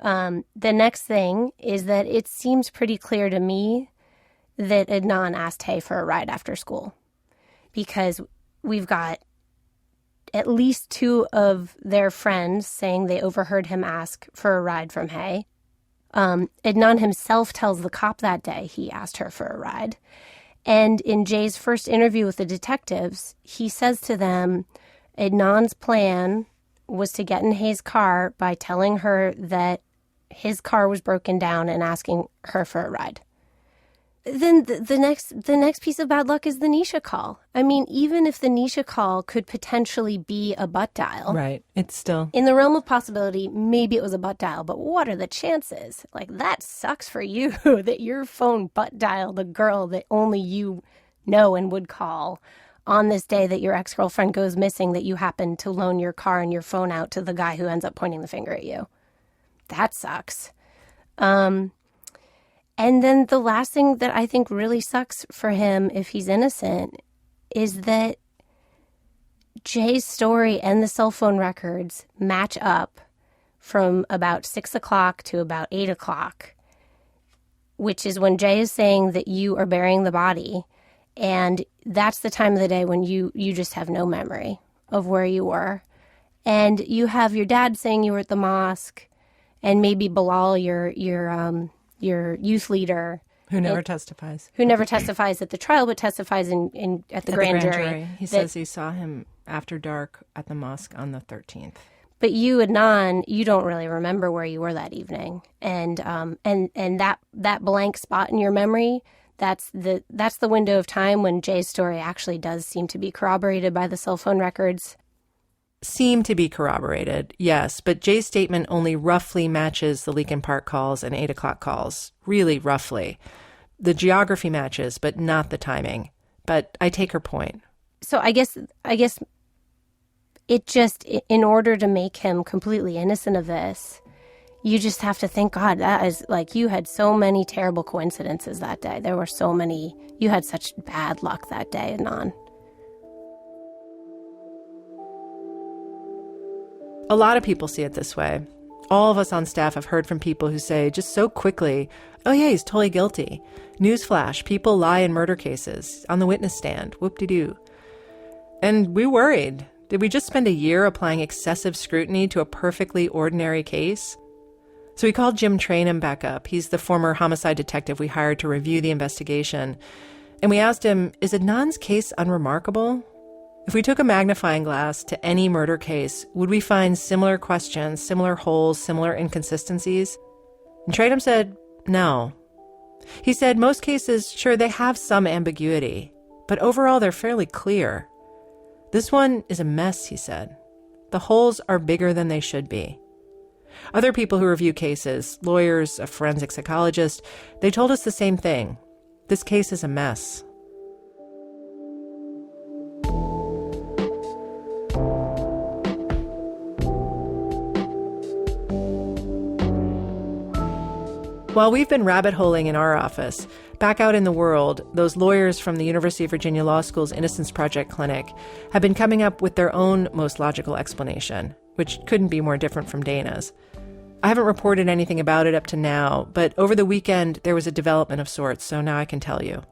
The next thing is that it seems pretty clear to me that Adnan asked Hay for a ride after school, because we've got at least 2 of their friends saying they overheard him ask for a ride from Hay. Adnan himself tells the cop that day he asked her for a ride. And in Jay's first interview with the detectives, he says to them, Adnan's plan was to get in Hay's car by telling her that his car was broken down and asking her for a ride. Then the next piece of bad luck is the Nisha call. I mean, even if the Nisha call could potentially be a butt dial. Right. It's still in the realm of possibility, maybe it was a butt dial, but what are the chances? Like, that sucks for you that your phone butt dialed the girl that only you know and would call on this day that your ex-girlfriend goes missing, that you happen to loan your car and your phone out to the guy who ends up pointing the finger at you. That sucks. And then the last thing that I think really sucks for him if he's innocent is that Jay's story and the cell phone records match up from about 6 o'clock to about 8 o'clock, which is when Jay is saying that you are burying the body. And that's the time of the day when you just have no memory of where you were. And you have your dad saying you were at the mosque, and maybe Bilal, your youth leader, who never testifies at the trial, but testifies at the grand jury. He says he saw him after dark at the mosque on the 13th. But you, Adnan, you don't really remember where you were that evening, and that blank spot in your memory, that's the window of time when Jay's story actually does seem to be corroborated by the cell phone records. Seem to be corroborated, yes, but Jay's statement only roughly matches the Leakin Park calls and 8 o'clock calls, really roughly. The geography matches, but not the timing. But I take her point. So I guess it just, in order to make him completely innocent of this, you just have to think, God, that is like, you had so many terrible coincidences that day. There were so many, you had such bad luck that day, Adnan. A lot of people see it this way. All of us on staff have heard from people who say just so quickly, oh yeah, he's totally guilty. Newsflash, people lie in murder cases, on the witness stand, whoop-de-doo. And we worried. Did we just spend a year applying excessive scrutiny to a perfectly ordinary case? So we called Jim Trainum back up. He's the former homicide detective we hired to review the investigation. And we asked him, is Adnan's case unremarkable? If we took a magnifying glass to any murder case, would we find similar questions, similar holes, similar inconsistencies? And Trainum said, no. He said most cases, sure, they have some ambiguity, but overall they're fairly clear. This one is a mess, he said. The holes are bigger than they should be. Other people who review cases, lawyers, a forensic psychologist, they told us the same thing. This case is a mess. While we've been rabbit-holing in our office, back out in the world, those lawyers from the University of Virginia Law School's Innocence Project Clinic have been coming up with their own most logical explanation, which couldn't be more different from Dana's. I haven't reported anything about it up to now, but over the weekend there was a development of sorts, so now I can tell you.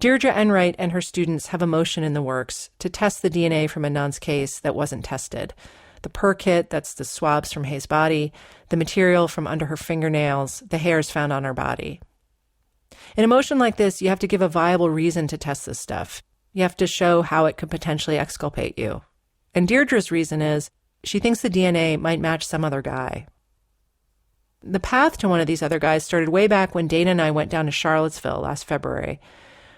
Deirdre Enright and her students have a motion in the works to test the DNA from Adnan's case that wasn't tested. The PER kit, that's the swabs from Hayes' body, the material from under her fingernails, the hairs found on her body. In a motion like this, you have to give a viable reason to test this stuff. You have to show how it could potentially exculpate you. And Deirdre's reason is she thinks the DNA might match some other guy. The path to one of these other guys started way back when Dana and I went down to Charlottesville last February.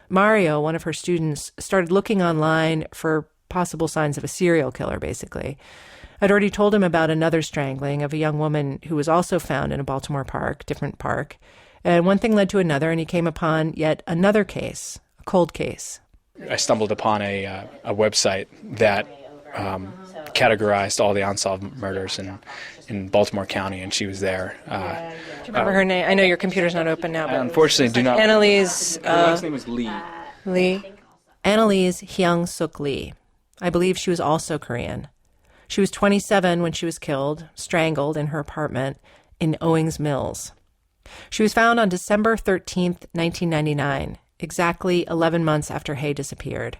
Mario, one of her students, started looking online for possible signs of a serial killer, basically. I'd already told him about another strangling of a young woman who was also found in a Baltimore park, different park. And one thing led to another, and he came upon yet another case, a cold case. I stumbled upon a website that categorized all the unsolved murders in Baltimore County, and she was there. Do you remember her name? I know your computer's not open now. I unfortunately do not. Annalise. Her last name was Lee. Annalise Hyung-suk Lee. I believe she was also Korean. She was 27 when she was killed, strangled in her apartment in Owings Mills. She was found on December 13th, 1999, exactly 11 months after Hay disappeared.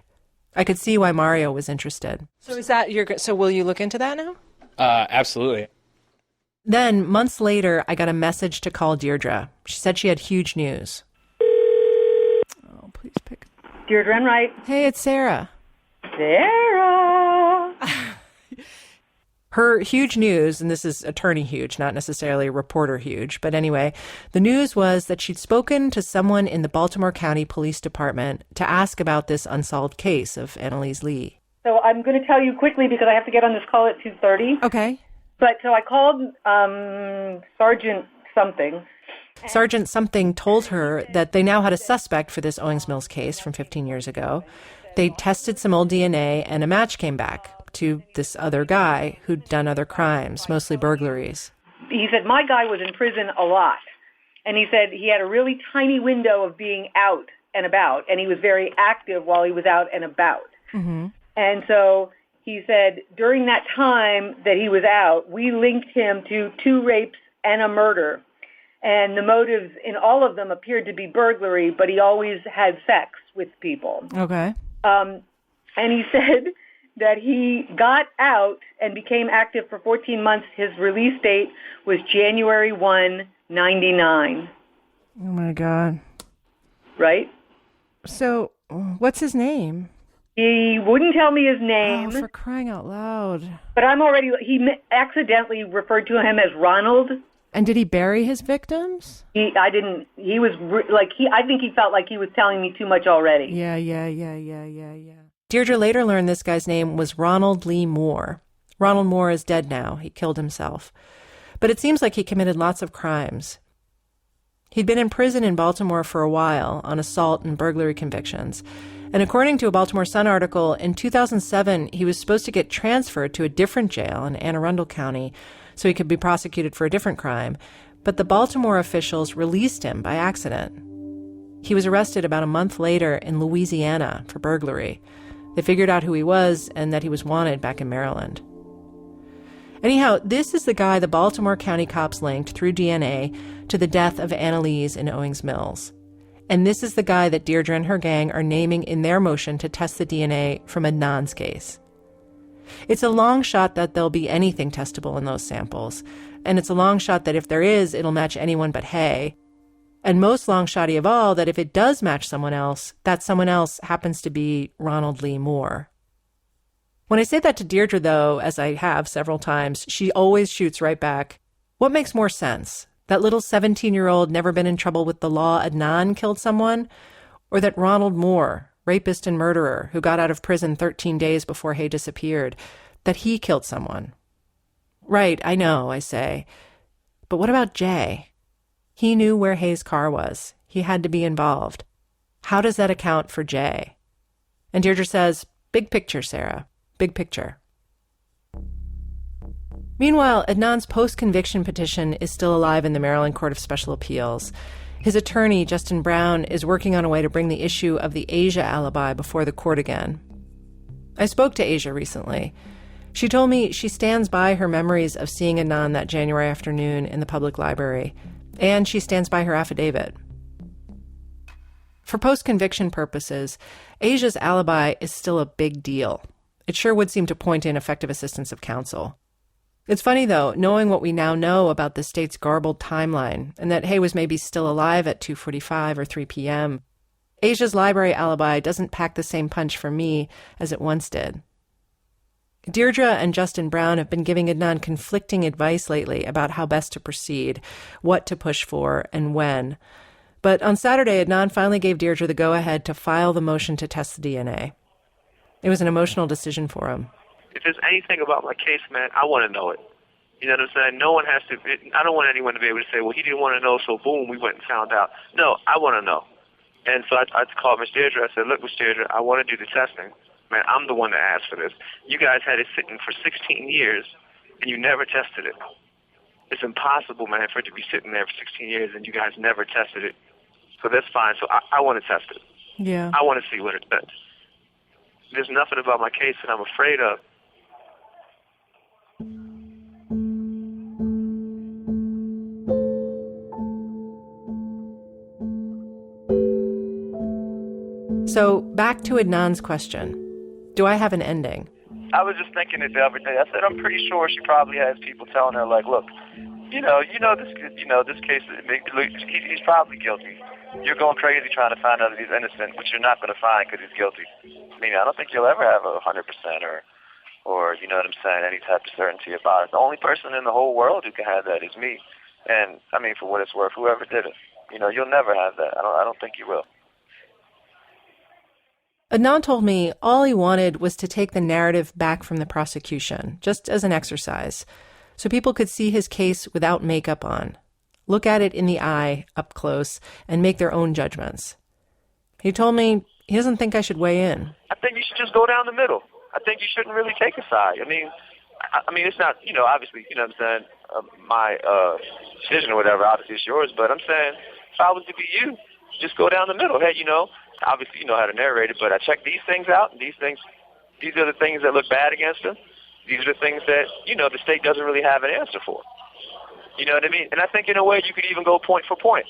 I could see why Mario was interested. So will you look into that now? Absolutely. Then, months later, I got a message to call Deirdre. She said she had huge news. Oh, please pick. Deirdre Enright. Hey, it's Sarah. Sarah! Her huge news, and this is attorney huge, not necessarily reporter huge, but anyway, the news was that she'd spoken to someone in the Baltimore County Police Department to ask about this unsolved case of Annalise Lee. So I'm going to tell you quickly because I have to get on this call at 2:30. Okay. But so I called Sergeant something. Sergeant something told her that they now had a suspect for this Owings Mills case from 15 years ago. They tested some old DNA and a match came back to this other guy who'd done other crimes, mostly burglaries. He said, my guy was in prison a lot. And he said he had a really tiny window of being out and about, and he was very active while he was out and about. Mm-hmm. And so he said during that time that he was out, we linked him to 2 rapes and a murder. And the motives in all of them appeared to be burglary, but he always had sex with people. Okay. And he said that he got out and became active for 14 months. His release date was January 1, 99. Oh, my God. Right? So, what's his name? He wouldn't tell me his name. Oh, for crying out loud. But he accidentally referred to him as Ronald. And did he bury his victims? I think he felt like he was telling me too much already. Yeah. Deirdre later learned this guy's name was Ronald Lee Moore. Ronald Moore is dead now. He killed himself. But it seems like he committed lots of crimes. He'd been in prison in Baltimore for a while on assault and burglary convictions. And according to a Baltimore Sun article, in 2007, he was supposed to get transferred to a different jail in Anne Arundel County so he could be prosecuted for a different crime. But the Baltimore officials released him by accident. He was arrested about a month later in Louisiana for burglary. They figured out who he was and that he was wanted back in Maryland. Anyhow, this is the guy the Baltimore County cops linked through DNA to the death of Annalise in Owings Mills. And this is the guy that Deirdre and her gang are naming in their motion to test the DNA from Adnan's case. It's a long shot that there'll be anything testable in those samples. And it's a long shot that if there is, it'll match anyone but Hay. And most long shotty of all, that if it does match someone else, that someone else happens to be Ronald Lee Moore. When I say that to Deirdre, though, as I have several times, she always shoots right back. What makes more sense? That little 17-year-old never been in trouble with the law Adnan killed someone? Or that Ronald Moore, rapist and murderer, who got out of prison 13 days before Hay disappeared, that he killed someone? Right, I know, I say. But what about Jay? He knew where Hay's car was. He had to be involved. How does that account for Jay? And Deirdre says, big picture, Sarah. Big picture. Meanwhile, Adnan's post-conviction petition is still alive in the Maryland Court of Special Appeals. His attorney, Justin Brown, is working on a way to bring the issue of the Asia alibi before the court again. I spoke to Asia recently. She told me she stands by her memories of seeing Adnan that January afternoon in the public library, and she stands by her affidavit. For post-conviction purposes, Asia's alibi is still a big deal. It sure would seem to point in effective assistance of counsel. It's funny, though, knowing what we now know about the state's garbled timeline and that Hay was maybe still alive at 2:45 or 3 p.m., Asia's library alibi doesn't pack the same punch for me as it once did. Deirdre and Justin Brown have been giving Adnan conflicting advice lately about how best to proceed, what to push for, and when. But on Saturday, Adnan finally gave Deirdre the go-ahead to file the motion to test the DNA. It was an emotional decision for him. If there's anything about my case, man, I want to know it. You know what I'm saying? No one has to, I don't want anyone to be able to say, well, he didn't want to know, so boom, we went and found out. No, I want to know. And so I called Miss Deirdre. I said, look, Miss Deirdre, I want to do the testing. Man, I'm the one that asked for this. You guys had it sitting for 16 years, and you never tested it. It's impossible, man, for it to be sitting there for 16 years, and you guys never tested it. So that's fine. So I want to test it. Yeah. I want to see what it does. There's nothing about my case that I'm afraid of. So back to Adnan's question. Do I have an ending? I was just thinking it the other day. I said, I'm pretty sure she probably has people telling her, like, look, this case, he's probably guilty. You're going crazy trying to find out that he's innocent, which you're not going to find because he's guilty. I mean, I don't think you'll ever have 100% or you know what I'm saying, any type of certainty about it. The only person in the whole world who can have that is me. And, I mean, for what it's worth, whoever did it, you'll never have that. I don't think you will. Adnan told me all he wanted was to take the narrative back from the prosecution, just as an exercise, so people could see his case without makeup on, look at it in the eye, up close, and make their own judgments. He told me he doesn't think I should weigh in. I think you should just go down the middle. I think you shouldn't really take a side. I mean, it's not, obviously, what I'm saying, my decision or whatever, obviously it's yours, but I'm saying if I was to be you, just go down the middle. Hey, obviously you know how to narrate it, but I check these things out, and these are the things that look bad against him. These are the things that, the state doesn't really have an answer for. You know what I mean? And I think in a way you could even go point for point.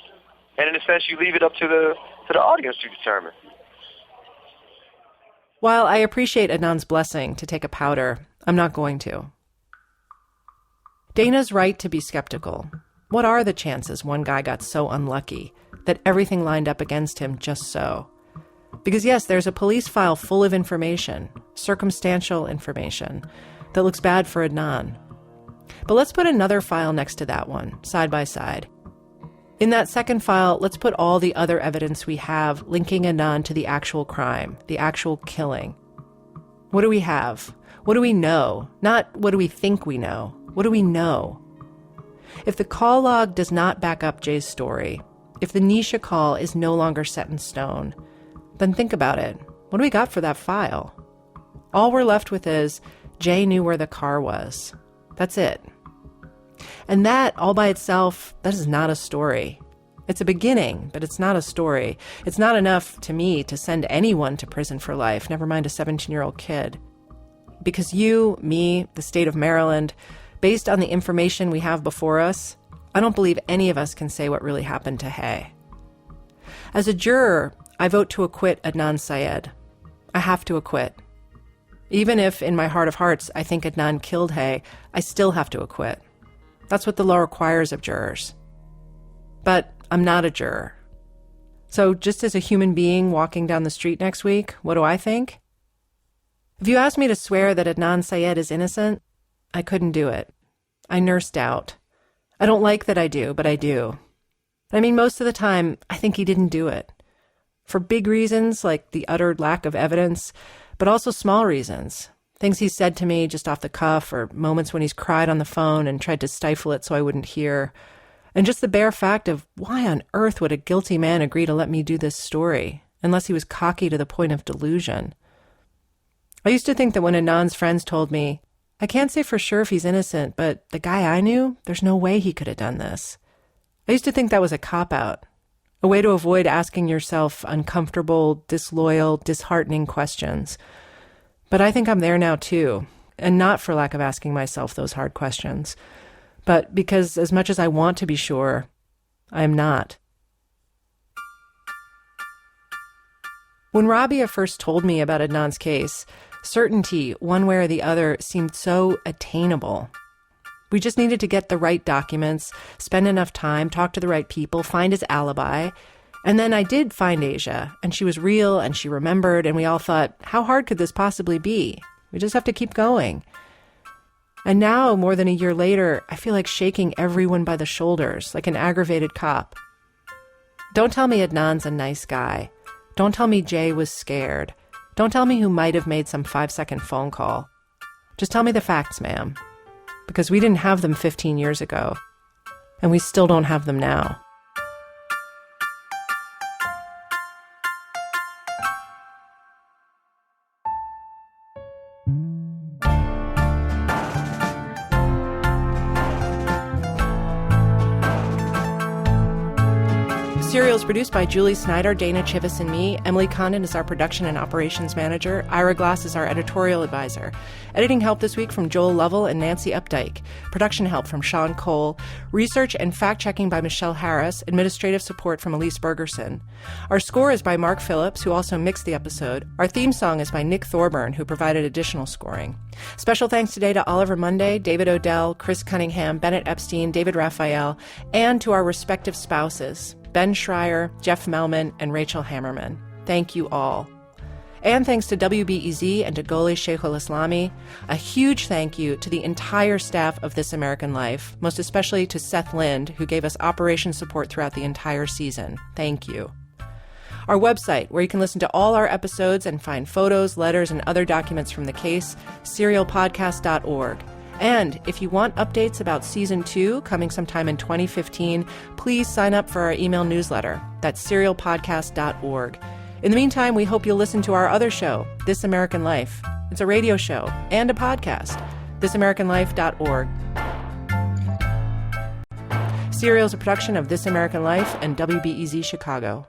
And in a sense you leave it up to the audience to determine. While I appreciate Adnan's blessing to take a powder, I'm not going to. Dana's right to be skeptical. What are the chances one guy got so unlucky that everything lined up against him just so? Because yes, there's a police file full of information, circumstantial information, that looks bad for Adnan. But let's put another file next to that one, side by side. In that second file, let's put all the other evidence we have linking Adnan to the actual crime, the actual killing. What do we have? What do we know? Not what do we think we know? What do we know? If the call log does not back up Jay's story, if the Nisha call is no longer set in stone, then think about it. What do we got for that file? All we're left with is Jay knew where the car was. That's it. And that, all by itself, that is not a story. It's a beginning, but it's not a story. It's not enough to me to send anyone to prison for life, never mind a 17-year-old kid. Because you, me, the state of Maryland, based on the information we have before us, I don't believe any of us can say what really happened to Hay. As a juror, I vote to acquit Adnan Syed. I have to acquit. Even if, in my heart of hearts, I think Adnan killed Hay, I still have to acquit. That's what the law requires of jurors. But I'm not a juror. So just as a human being walking down the street next week, what do I think? If you asked me to swear that Adnan Syed is innocent, I couldn't do it. I nurse doubt. I don't like that I do, but I do. I mean, most of the time, I think he didn't do it. For big reasons, like the utter lack of evidence, but also small reasons. Things he said to me just off the cuff, or moments when he's cried on the phone and tried to stifle it so I wouldn't hear. And just the bare fact of why on earth would a guilty man agree to let me do this story, unless he was cocky to the point of delusion. I used to think that when Adnan's friends told me, I can't say for sure if he's innocent, but the guy I knew, there's no way he could have done this. I used to think that was a cop-out, a way to avoid asking yourself uncomfortable, disloyal, disheartening questions. But I think I'm there now too, and not for lack of asking myself those hard questions, but because as much as I want to be sure, I am not. When Rabia first told me about Adnan's case, certainty, one way or the other, seemed so attainable. We just needed to get the right documents, spend enough time, talk to the right people, find his alibi. And then I did find Asia, and she was real, and she remembered, and we all thought, how hard could this possibly be? We just have to keep going. And now, more than a year later, I feel like shaking everyone by the shoulders, like an aggravated cop. Don't tell me Adnan's a nice guy. Don't tell me Jay was scared. Don't tell me who might have made some 5-second phone call. Just tell me the facts, ma'am. Because we didn't have them 15 years ago, and we still don't have them now. Serial is produced by Julie Snyder, Dana Chivas, and me. Emily Condon is our production and operations manager. Ira Glass is our editorial advisor. Editing help this week from Joel Lovell and Nancy Updike. Production help from Sean Cole. Research and fact-checking by Michelle Harris. Administrative support from Elise Bergerson. Our score is by Mark Phillips, who also mixed the episode. Our theme song is by Nick Thorburn, who provided additional scoring. Special thanks today to Oliver Monday, David Odell, Chris Cunningham, Bennett Epstein, David Raphael, and to our respective spouses, Ben Schreier, Jeff Melman, and Rachel Hammerman. Thank you all. And thanks to WBEZ and to Goli Sheikhul Islami. A huge thank you to the entire staff of This American Life, most especially to Seth Lind, who gave us operation support throughout the entire season. Thank you. Our website, where you can listen to all our episodes and find photos, letters, and other documents from the case, serialpodcast.org. And if you want updates about Season 2 coming sometime in 2015, please sign up for our email newsletter. That's serialpodcast.org. In the meantime, we hope you'll listen to our other show, This American Life. It's a radio show and a podcast, thisamericanlife.org. Serial is a production of This American Life and WBEZ Chicago.